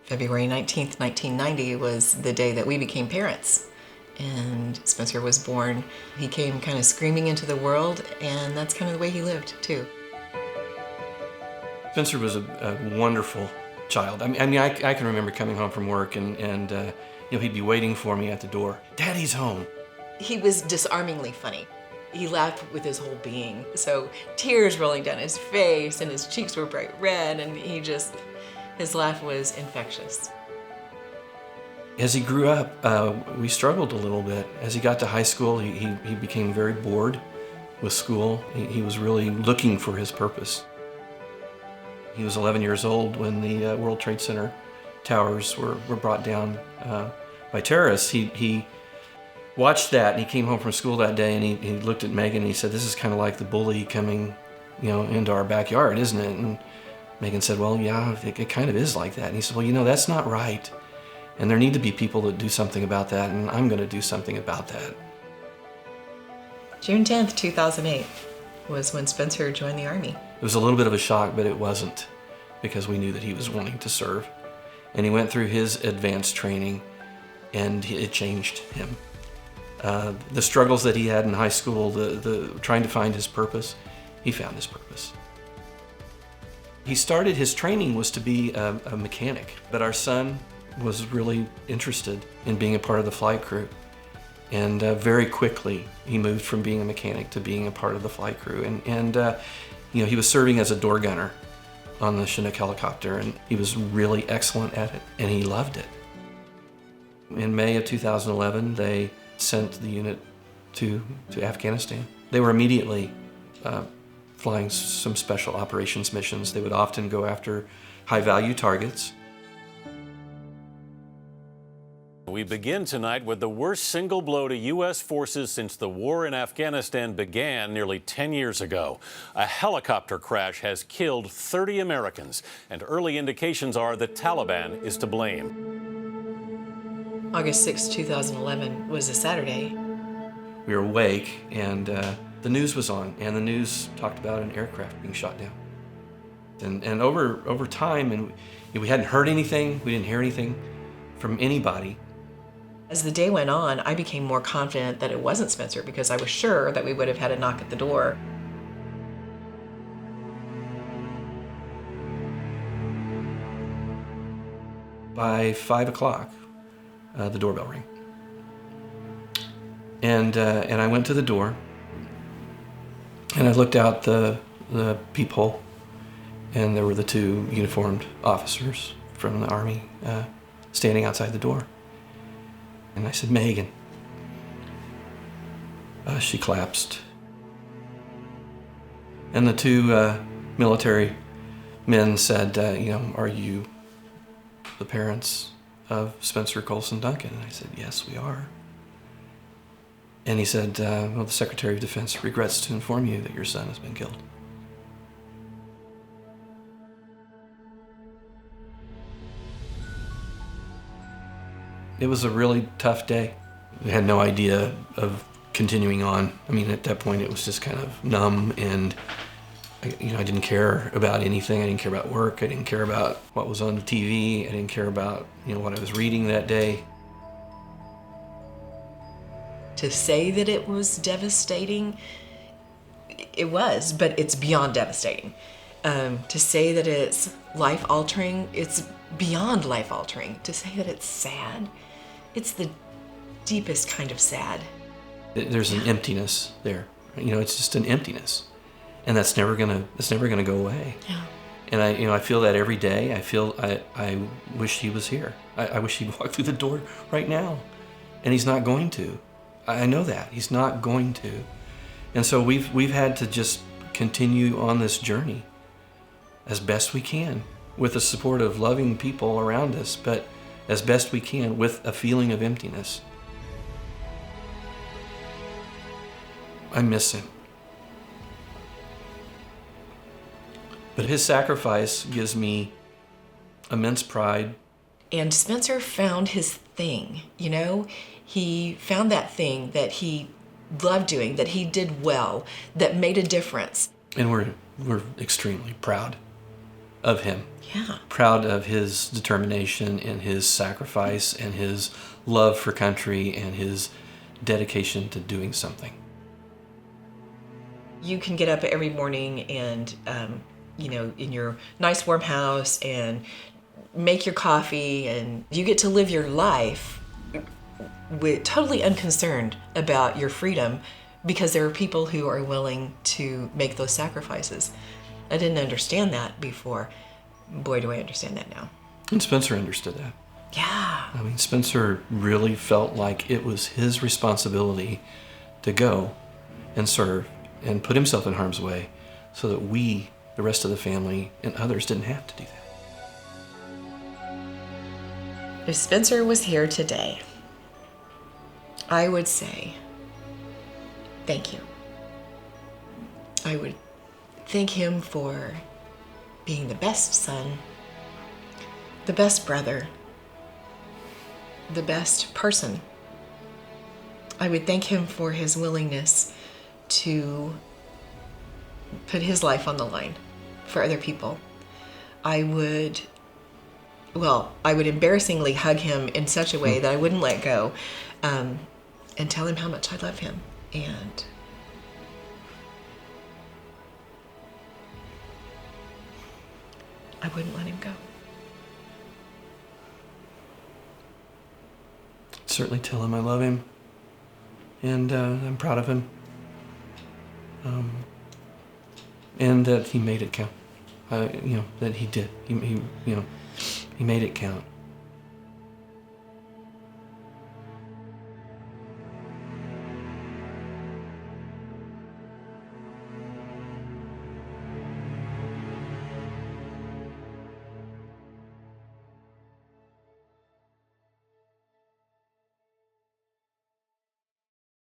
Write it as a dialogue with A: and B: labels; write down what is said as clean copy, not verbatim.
A: February 19th, 1990 was the day that we became parents. And Spencer was born. He came kind of screaming into the world, and that's kind of the way he lived, too.
B: Spencer was a wonderful child. I can remember coming home from work and he'd be waiting for me at the door. Daddy's home.
A: He was disarmingly funny. He laughed with his whole being. So tears rolling down his face and his cheeks were bright red, and his laugh was infectious.
B: As he grew up, we struggled a little bit. As he got to high school, he became very bored with school. He was really looking for his purpose. He was 11 years old when the World Trade Center towers were brought down by terrorists. He watched that, and he came home from school that day, and he looked at Megan and he said, "This is kind of like the bully coming, into our backyard, isn't it?" And Megan said, "Well, yeah, it kind of is like that." And he said, "Well, that's not right. And there need to be people that do something about that, and I'm going to do something about that."
A: June 10th, 2008 was when Spencer joined the Army.
B: It was a little bit of a shock, but it wasn't, because we knew that he was wanting to serve. And he went through his advanced training, and it changed him. The struggles that he had in high school, the trying to find his purpose, he found his purpose. He started, his training was to be a mechanic, but our son was really interested in being a part of the flight crew. And very quickly, he moved from being a mechanic to being a part of the flight crew. And he was serving as a door gunner on the Chinook helicopter, and he was really excellent at it, and he loved it. In May of 2011, they sent the unit to Afghanistan. They were immediately flying some special operations missions. They would often go after high-value targets.
C: We begin tonight with the worst single blow to U.S. forces since the war in Afghanistan began nearly 10 years ago. A helicopter crash has killed 30 Americans, and early indications are the Taliban is to blame.
A: August 6, 2011 was a Saturday.
B: We were awake, and the news was on, and the news talked about an aircraft being shot down. And over time, and we hadn't heard anything, we didn't hear anything from anybody.
A: As the day went on, I became more confident that it wasn't Spencer, because I was sure that we would have had a knock at the door.
B: By 5 o'clock, the doorbell rang. And I went to the door, and I looked out the peephole, and there were the two uniformed officers from the Army standing outside the door. And I said, "Megan." She collapsed. And the two military men said, "Are you the parents of Spencer Colson Duncan?" And I said, "Yes, we are." And he said, "Well, the Secretary of Defense regrets to inform you that your son has been killed." It was a really tough day. I had no idea of continuing on. I mean, at that point, it was just kind of numb, and I didn't care about anything. I didn't care about work. I didn't care about what was on the TV. I didn't care about, what I was reading that day.
A: To say that it was devastating, it was, but it's beyond devastating. To say that it's life-altering, it's beyond life-altering. To say that it's sad, it's the deepest kind of sad.
B: There's an emptiness there. It's just an emptiness, and that's never gonna go away.
A: Yeah.
B: And I feel that every day. I wish he was here. I wish he'd walk through the door right now, and he's not going to. I know that he's not going to, and so we've had to just continue on this journey as best we can, with the support of loving people around us, but as best we can with a feeling of emptiness. I miss him. But his sacrifice gives me immense pride.
A: And Spencer found his thing, He found that thing that he loved doing, that he did well, that made a difference.
B: And we're extremely proud of him.
A: Yeah.
B: Proud of his determination and his sacrifice and his love for country and his dedication to doing something.
A: You can get up every morning and, in your nice warm house and make your coffee, and you get to live your life with totally unconcerned about your freedom because there are people who are willing to make those sacrifices. I didn't understand that before. Boy, do I understand that now.
B: And Spencer understood that.
A: Yeah.
B: I mean, Spencer really felt like it was his responsibility to go and serve and put himself in harm's way so that we, the rest of the family, and others didn't have to do that.
A: If Spencer was here today, I would say, thank you. I would thank him for being the best son, the best brother, the best person. I would thank him for his willingness to put his life on the line for other people. I would embarrassingly hug him in such a way that I wouldn't let go, and tell him how much I love him. And I wouldn't let him go.
B: Certainly tell him I love him, and I'm proud of him, and that he made it count. That he did. He made it count.